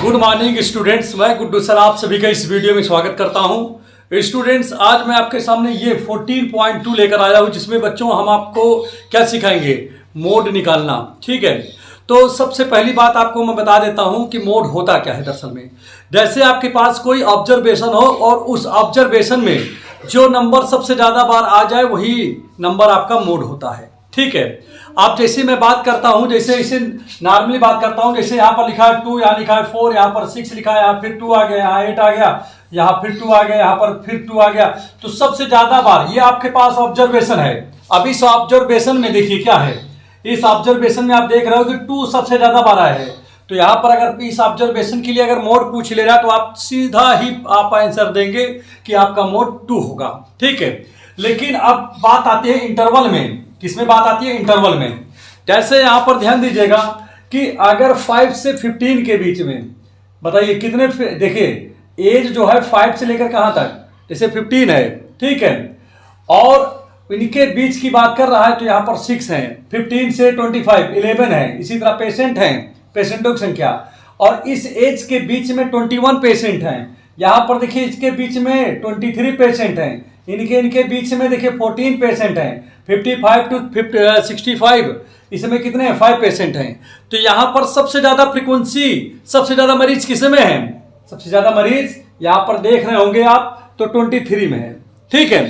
Good morning students, मैं Guddu sir आप सभी का इस वीडियो में स्वागत करता हूं। स्टूडेंट्स, आज मैं आपके सामने ये 14.2 लेकर आया हूं, जिसमें बच्चों हम आपको क्या सिखाएंगे, मोड निकालना। ठीक है, तो सबसे पहली बात आपको मैं बता देता हूं कि मोड होता क्या है। दरअसल में जैसे आपके पास कोई ऑब्जर्वेशन हो और उस ऑब्जर्वेशन में जो नंबर सबसे ज़्यादा बार आ जाए वही नंबर आपका मोड होता है। ठीक है, आप जैसे मैं बात करता हूं, जैसे इसे नॉर्मली बात करता हूं, जैसे यहाँ पर लिखा है 2, यहाँ लिखा है 4, यहाँ पर 6 लिखा है, यहाँ फिर 2 आ गया, यहाँ 8 आ गया, यहाँ फिर 2 आ गया, यहाँ पर फिर 2 आ गया, तो सबसे ज्यादा बार ये आपके पास ऑब्जर्वेशन है। अब इस ऑब्जर्वेशन में देखिए क्या है, इस ऑब्जर्वेशन में आप देख रहे हो कि 2 सबसे ज्यादा बार आया है। तो यहाँ पर अगर इस ऑब्जर्वेशन के लिए अगर मोड पूछ ले रहा है तो आप सीधा ही आप आंसर देंगे कि आपका मोड 2 होगा। ठीक है, लेकिन अब बात आती है इंटरवल में। किसमें बात आती है? इंटरवल में। जैसे यहां पर ध्यान दीजिएगा कि अगर 5 से 15 के बीच में, बताइए कितने, देखिए एज जो है 5 से लेकर कहां तक, जैसे 15 है। ठीक है, और इनके बीच की बात कर रहा है तो यहां पर 6 है, 15 से 25 11 है। इसी तरह पेशेंट हैं, पेशेंटों की संख्या, और इस एज के बीच में 21 पेशेंट हैं। यहां पर देखिए इसके बीच में 23 पेशेंट हैं, इनके बीच में देखिए 14 पेशेंट हैं, 55 टू 65 इसमें कितने हैं, 5 पेशेंट हैं। तो यहां पर सबसे ज्यादा फ्रीक्वेंसी, सबसे ज्यादा मरीज किसमें है? सबसे ज्यादा मरीज यहां पर देख रहे होंगे आप तो 23 में है। ठीक है,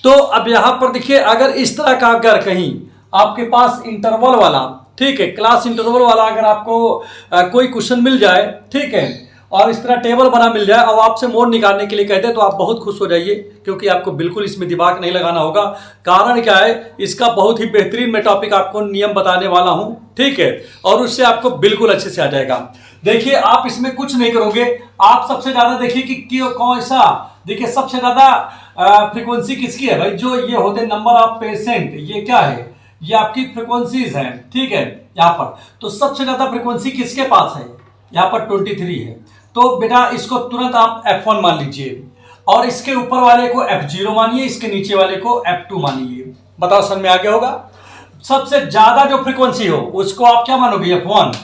तो अब यहां पर देखिए अगर इस तरह का अगर कहीं आपके पास इंटरवल वाला, ठीक है, क्लास इंटरवल वाला अगर आपको कोई क्वेश्चन मिल जाए, ठीक है, और इस तरह टेबल बना मिल जाए और आपसे मोड निकालने के लिए कहते हैं तो आप बहुत खुश हो जाइए, क्योंकि आपको बिल्कुल इसमें दिमाग नहीं लगाना होगा। कारण क्या है, इसका बहुत ही बेहतरीन मैं टॉपिक आपको नियम बताने वाला हूं। ठीक है, और उससे आपको बिल्कुल अच्छे से आ जाएगा। देखिए आप इसमें कुछ नहीं करोगे, आप सबसे ज्यादा देखिए कि कौन सा, देखिए सबसे ज्यादा फ्रीक्वेंसी किसकी है भाई, जो ये होते नंबर ऑफ पेशेंट, ये क्या है, ये आपकी फ्रीक्वेंसीज है। ठीक है, यहाँ पर तो सबसे ज्यादा फ्रीक्वेंसी किसके पास है, यहाँ पर 23 है। तो बेटा इसको तुरंत आप F1 मान लीजिए, और इसके ऊपर वाले को F0 मानिए, इसके नीचे वाले को F2 मानिए। बताओ समझ में आ गया होगा। सबसे ज्यादा जो फ्रीक्वेंसी हो उसको आप क्या मानोगे, F1,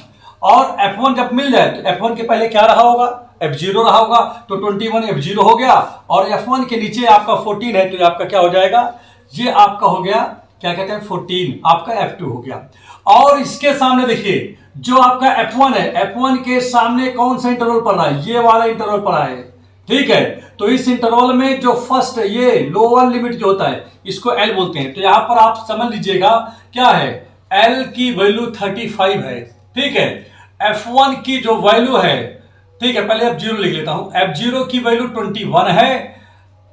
और F1 जब मिल जाए तो F1 के पहले क्या रहा होगा, F0 रहा होगा, तो 21 F0 हो गया, और F1 के नीचे आपका 14 है, तो ये आपका क्या हो जाएगा, ये आपका हो गया, क्या कहते हैं, 14 आपका F2 हो गया। और इसके सामने देखिए जो आपका F1 है, F1 के सामने कौन सा इंटरवल पड़ रहा है, ये वाला इंटरवल पड़ा है। ठीक है, तो इस इंटरवल में जो फर्स्ट ये लोअर लिमिट जो होता है इसको L बोलते हैं। तो यहां पर आप समझ लीजिएगा क्या है, L की वैल्यू 35 है। ठीक है, F1 की जो वैल्यू है, ठीक है, पहले F0 लिख लेता हूं, F0 की वैल्यू 21 है,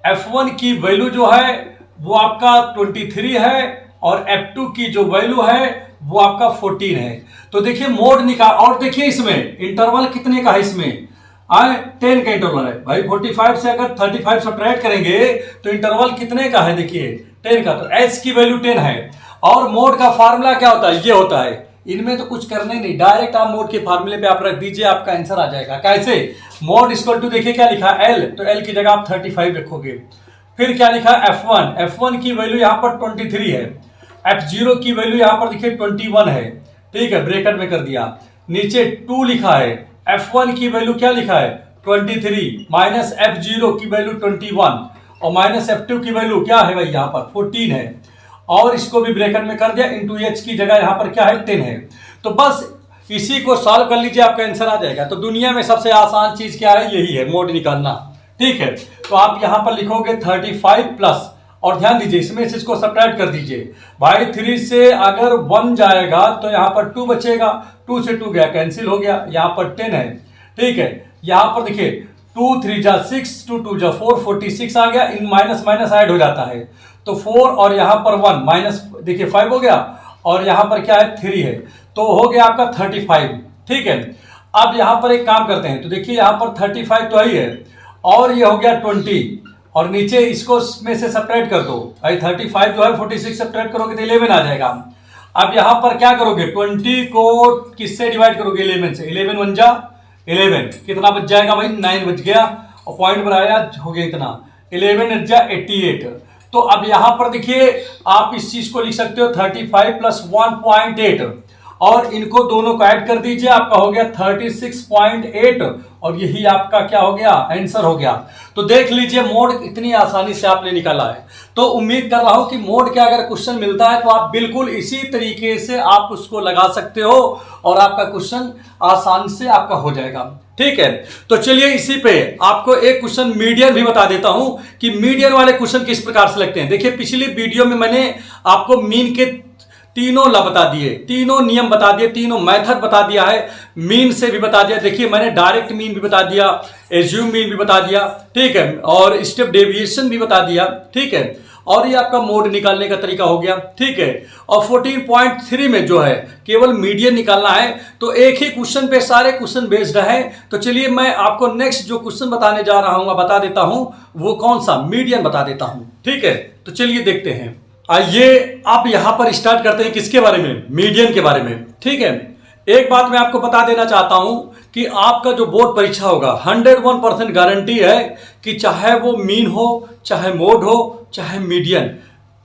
F1 की वैल्यू जो है वो आपका 23 है, और F2 की जो वैल्यू है वो आपका 14 है। तो देखिए मोड निकाल, और देखिए इसमें इंटरवल कितने का है, इसमें 10 का इंटरवल है भाई। 45 से अगर 35 सब्ट्रैक्ट करेंगे तो इंटरवल कितने का है, देखिए 10 का, तो S की वैल्यू 10 है। और मोड का फार्मूला क्या होता है, ये होता है, इनमें तो कुछ करने नहीं, डायरेक्ट आप मोड के फार्मूले पे आप रख दीजिए, आपका आंसर आ जाएगा। कैसे, मोड इक्वल टू, देखिए क्या लिखा है L, तो L की जगह आप 35 रखोगे। फिर क्या लिखा है F1, F1 की वैल्यू यहाँ पर 23 है, F0 की वैल्यू यहाँ पर देखिए 21 है। ठीक है, ब्रैकेट में कर दिया, नीचे 2 लिखा है, F1 की वैल्यू क्या लिखा है 23, माइनस F0 की वैल्यू 21, और माइनस F2 की वैल्यू क्या है भाई यहाँ पर 14 है, और इसको भी ब्रैकेट में कर दिया, इंटू H की जगह यहाँ पर क्या है 10 है। तो बस इसी को सॉल्व कर लीजिए, आपका आंसर आ जाएगा। तो दुनिया में सबसे आसान चीज क्या है, यही है, मोड निकालना। ठीक है, तो आप यहाँ पर लिखोगे 35 प्लस, और ध्यान दीजिए इसमें से इसको सब्ट्रैक्ट कर दीजिए भाई। 3 से अगर 1 जाएगा तो यहाँ पर 2 बचेगा, 2 से 2 गया, कैंसिल हो गया, यहाँ पर 10 है। ठीक है, यहाँ पर देखिए 2 3 जा 6, 2 2 जा 4, 46 आ गया, इन माइनस माइनस ऐड हो जाता है, तो 4 और यहाँ पर 1 माइनस, देखिए 5 हो गया, और यहाँ पर क्या है 3 है, तो हो गया आपका 35। ठीक है, अब यहाँ पर एक काम करते हैं, तो देखिए यहाँ पर 35 तो ही है, और ये हो गया 20, और नीचे इसको में से सब्ट्रैक्ट कर दो भाई, 35 जो है 46 सब्ट्रैक्ट करोगे तो 11 आ जाएगा। अब यहाँ पर क्या करोगे, 20 को किससे डिवाइड करोगे, 11 से, 11 1 जा 11, कितना बच जाएगा भाई, 9 बच गया, और पॉइंट बनाया हो गया इतना, 11 जा 88। तो अब यहाँ पर देखिए आप इस चीज को लिख सकते हो 35 प्लस 1.8, और इनको दोनों को ऐड कर दीजिए, आपका हो गया 36.8 और यही आपका क्या हो गया, आंसर हो गया। तो देख लीजिए मोड इतनी आसानी से आपने निकाला है। तो उम्मीद कर रहा हूं कि मोड का अगर क्वेश्चन मिलता है तो आप बिल्कुल इसी तरीके से आप उसको लगा सकते हो और आपका क्वेश्चन आसानी से आपका हो जाएगा। ठीक है, तो चलिए इसी पे आपको एक क्वेश्चन मीडियन भी बता देता हूं कि मीडियन वाले क्वेश्चन किस प्रकार से लगते हैं। देखिए पिछली वीडियो में मैंने आपको मीन के तीनों ला बता दिए, तीनों नियम बता दिए, तीनों मेथड बता दिया है, मीन से भी बता दिया। देखिए मैंने डायरेक्ट मीन भी बता दिया, एज्यूम मीन भी बता दिया, ठीक है, और स्टेप डेविएशन भी बता दिया, ठीक है, और ये आपका मोड निकालने का तरीका हो गया। ठीक है, और 14.3 में जो है केवल मीडियन निकालना है। तो एक ही क्वेश्चन पे सारे क्वेश्चन बेस्ड है। तो चलिए मैं आपको नेक्स्ट जो क्वेश्चन बताने जा रहा हूं बता देता हूं, वो कौन सा, मीडियन बता देता हूं। ठीक है, तो चलिए देखते हैं। आइए आप यहां पर स्टार्ट करते हैं किसके बारे में, मीडियन के बारे में। ठीक है, एक बात मैं आपको बता देना चाहता हूं कि आपका जो बोर्ड परीक्षा होगा 101% गारंटी है कि चाहे वो मीन हो, चाहे मोड हो, चाहे मीडियन,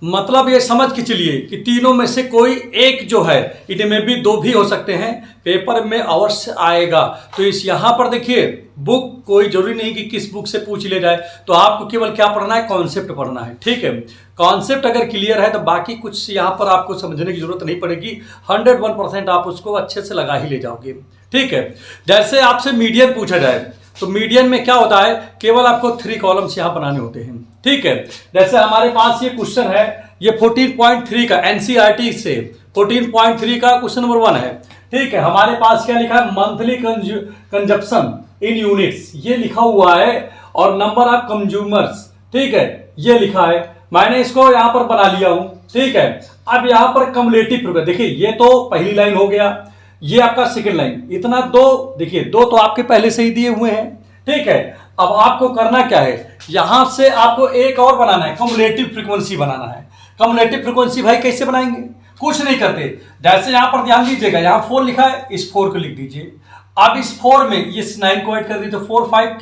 मतलब ये समझ के चलिए कि तीनों में से कोई एक जो है, इनमें भी दो भी हो सकते हैं, पेपर में अवश्य आएगा। तो इस यहां पर देखिए बुक कोई जरूरी नहीं कि किस बुक से पूछ ले जाए, तो आपको केवल क्या पढ़ना है, कॉन्सेप्ट पढ़ना है। ठीक है, कॉन्सेप्ट अगर क्लियर है तो बाकी कुछ यहां पर आपको समझने की जरूरत नहीं पड़ेगी, 101% आप उसको अच्छे से लगा ही ले जाओगे। ठीक है, जैसे आपसे मीडियन पूछा जाए तो मीडियन में क्या होता है, केवल आपको 3 कॉलम्स यहां बनाने होते हैं। ठीक है, जैसे हमारे पास ये क्वेश्चन है, ये 14.3 का एनसीईआरटी से 14.3 का क्वेश्चन नंबर 1 है। ठीक है, हमारे पास क्या लिखा है, मंथली कंजप्शन इन यूनिट्स ये लिखा हुआ है, और नंबर ऑफ कंज्यूमर्स, ठीक है, ये लिखा है। मैंने इसको यहां पर बना लिया हूं। ठीक है, अब यहां पर कम्युलेटिव प्रोग्रेस, देखिए ये तो पहली लाइन हो गया, ये आपका सेकंड लाइन, इतना दो, देखिए दो तो आपके पहले से ही दिए हुए हैं। ठीक है, अब आपको करना क्या है, यहां से आपको एक और बनाना है, कम्युलेटिव फ्रीक्वेंसी बनाना है। कम्युलेटिव फ्रीक्वेंसी भाई कैसे बनाएंगे, कुछ नहीं करते, जैसे यहां पर ध्यान दीजिएगा, यहां 4 लिखा है, इस 4 को लिख दीजिए। अब इस 4 में इस 9 को ऐड कर दीजिए तो 4 5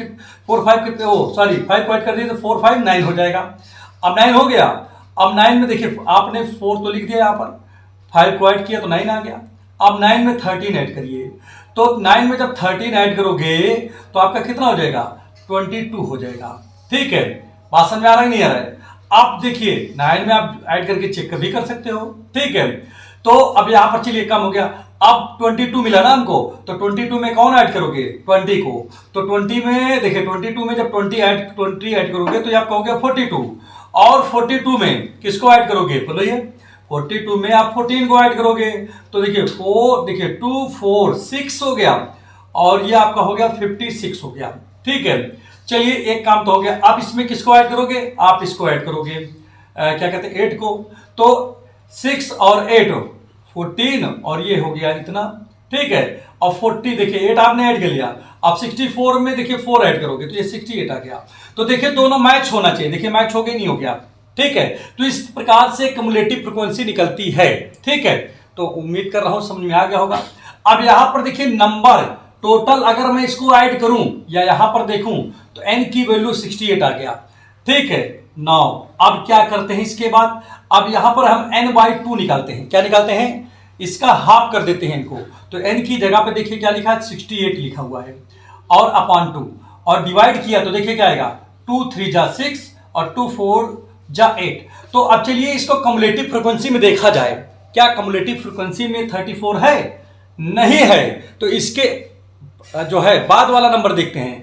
कितने, ओ सॉरी 5 को ऐड कर दीजिए तो 4 5 9 हो जाएगा। अब 9 हो गया। अब 9 में देखिए आपने 4 तो लिख दिया, यहां पर 5 को ऐड किया तो 9 आ गया। अब 9 में 13 ऐड करिए, तो 9 में जब 13 ऐड करोगे तो आपका कितना हो जाएगा, 22 हो जाएगा। ठीक है, बात समझ में आ रहा है नहीं आ रहा है। अब देखिए 9 में आप ऐड करके चेक भी कर सकते हो। ठीक है, तो अब यहां पर चलिए कम हो गया, अब 22 मिला ना हमको, तो 22 में कौन ऐड करोगे, 20 को, तो 20 में देखिए 22 में जब 20 ऐड करोगे तो ये आपका हो गया 42, और 42 में किसको ऐड करोगे, बोलिए 42 में आप 14 को ऐड करोगे तो देखिए 4, देखिए 2 4 6 हो गया, और ये आपका हो गया 56 हो गया। ठीक है, चलिए एक काम तो हो गया। अब इसमें किसको ऐड करोगे, आप इसको ऐड करोगे, क्या कहते हैं 8 को, तो 6 और 8 14, और ये हो गया इतना। ठीक है, और 40 देखिए 8 आपने ऐड कर लिया, अब 64 में देखिए 4 ऐड करोगे तो ये 68 आ गया। तो देखिए दोनों मैच होना चाहिए, देखिए मैच हो गया नहीं हो गया। ठीक है, तो इस प्रकार से क्युमुलेटिव फ्रीक्वेंसी निकलती है। ठीक है, तो उम्मीद कर रहा हूं समझ में आ गया होगा। अब यहां पर देखिए नंबर टोटल अगर मैं इसको ऐड करूं या यहां पर देखूं तो n की वैल्यू 68 आ गया। ठीक है, नाउ अब क्या करते हैं इसके बाद, अब यहां पर हम n/2 निकालते हैं। क्या निकालते हैं, इसका हाफ कर देते हैं इनको, तो n की जगह पे देखिए क्या लिखा है, 68 लिखा हुआ है, और अपॉन 2, और डिवाइड किया तो देखिए क्या आएगा, 2 3 जा 6 और 2 4 जा 8। तो अब चलिए इसको कम्युलेटिव फ्रीक्वेंसी में देखा जाए, क्या कम्युलेटिव फ्रीक्वेंसी में 34 है, नहीं है, तो इसके जो है बाद वाला नंबर देखते हैं।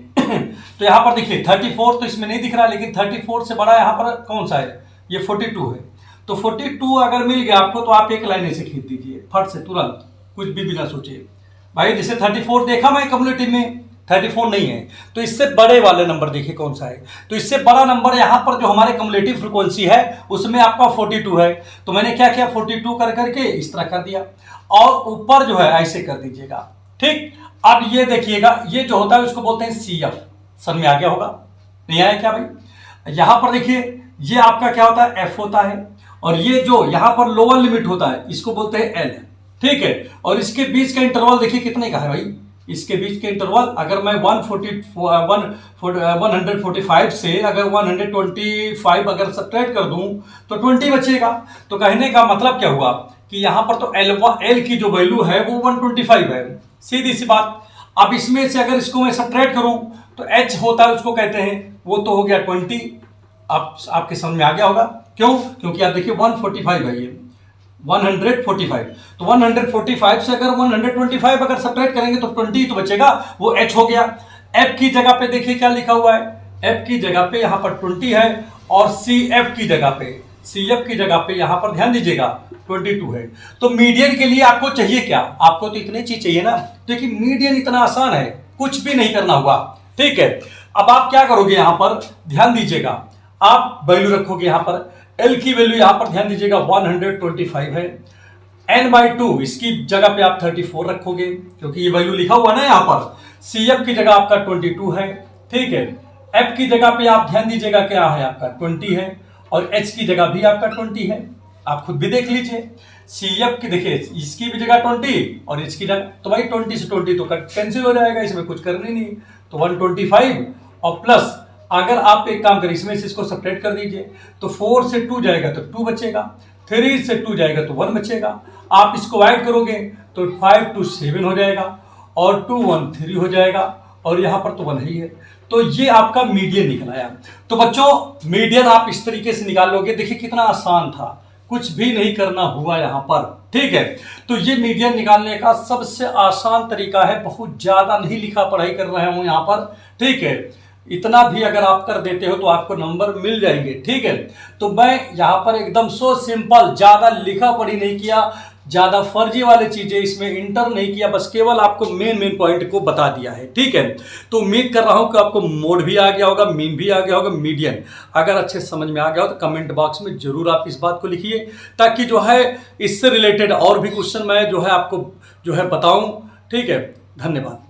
तो यहां पर देखिए 34 तो इसमें नहीं दिख रहा, लेकिन 34 से बड़ा यहां पर कौन सा है, ये 42 है। तो 42 अगर मिल गया आपको तो आप एक लाइन ऐसे खींच दीजिए फट से, तुरंत कुछ भी बिना सोचे। भाई जैसे 34 देखा मैं कम्युलेटिव में, 34 नहीं है, तो इससे बड़े वाले नंबर देखिए कौन सा है, तो इससे बड़ा नंबर यहां पर जो हमारे कम्युलेटिव फ्रीक्वेंसी है उसमें आपका 42 है। तो मैंने क्या किया, 42 कर करके इस तरह कर दिया, और ऊपर जो है ऐसे कर दीजिएगा। ठीक, अब ये देखिएगा, ये जो होता है उसको बोलते हैं CF, समझ में आ गया होगा, नहीं आया क्या भाई। यहां पर देखिए ये आपका क्या होता है, F होता है, और ये जो यहां पर लोअर लिमिट होता है इसको बोलते हैं L। ठीक है, और इसके बीच का इंटरवल देखिए कितने का है भाई, इसके बीच के इंटरवल अगर मैं 145 से अगर 125 अगर सब्ट्रैक्ट कर दूं तो 20 बचेगा। तो कहने का मतलब क्या हुआ कि यहाँ पर तो एल की जो वैल्यू है वो 125 है, सीधी सी बात। अब इसमें से अगर इसको मैं सब्ट्रैक्ट करूं तो एच होता है उसको कहते हैं, वो तो हो गया 20। आपके समझ में आ गया होगा, क्यों? क्योंकि आप देखिए 145 है ये, 145। तो 145 से अगर 125 अगर सब्ट्रैक्ट करेंगे तो 20 तो बचेगा, वो एच हो गया। एफ की जगह पे देखिए क्या लिखा हुआ है, एफ की जगह पे यहां पर 20 है, और सी एफ की जगह पे यहां पर ध्यान दीजिएगा 22 है। तो मीडियन के लिए आपको चाहिए क्या? आपको तो इतनी चीज चाहिए ना। देखिए मीडियन इतना आसान है, कुछ भी नहीं करना होगा, ठीक है। अब आप क्या करोगे, यहां पर ध्यान दीजिएगा, आप वैल्यू रखोगे यहां पर, एल की वैल्यू यहां पर ध्यान दीजिएगा 125 है, n/2 इसकी जगह पे आप 34 रखोगे, क्योंकि ये वैल्यू लिखा हुआ ना यहां पर। सी एफ की जगह आपका 22 है, ठीक है। एफ की जगह पे आप ध्यान दीजिएगा क्या है आपका 20 है, और एच की जगह भी आपका 20 है, आप खुद भी देख लीजिए। सी एफ की देखिए इसकी भी जगह 20 और इसकी जगह, तो भाई 20 से 20 तो कैंसिल हो जाएगा, इसमें कुछ करनी नहीं। तो 125 और प्लस अगर आप एक काम करें, इसमें से इसको सब्ट्रैक्ट कर दीजिए, तो 4 से 2 जाएगा तो 2 बचेगा, 3 से 2 जाएगा तो 1 बचेगा। आप इसको ऐड करोगे तो 5 to 7 हो जाएगा, और 2 1 3 हो जाएगा, और यहां पर तो 1 ही है। तो ये आपका मीडियन निकल आया। तो बच्चों मीडियन आप इस तरीके से निकाल लोगे, देखिए कितना आसान था, कुछ भी नहीं करना हुआ यहां पर, ठीक है। तो ये मीडियन निकालने का सबसे आसान तरीका है, बहुत ज्यादा नहीं लिखा पढ़ाई कर रहे हूं यहां पर, ठीक है। इतना भी अगर आप कर देते हो तो आपको नंबर मिल जाएंगे, ठीक है। तो मैं यहां पर एकदम सो सिंपल, ज्यादा लिखा पढ़ी नहीं किया, ज्यादा फर्जी वाली चीजें इसमें इंटर नहीं किया, बस केवल आपको मेन पॉइंट को बता दिया है, ठीक है। तो उम्मीद कर रहा हूं कि आपको मोड भी आ गया होगा, मीन भी आ गया होगा, मीडियन अगर अच्छे समझ में आ गया हो तो कमेंट बॉक्स में जरूर आप इस बात को लिखिए, ताकि जो है इससे रिलेटेड और भी क्वेश्चन मैं जो है आपको जो है बताऊं, ठीक है। धन्यवाद।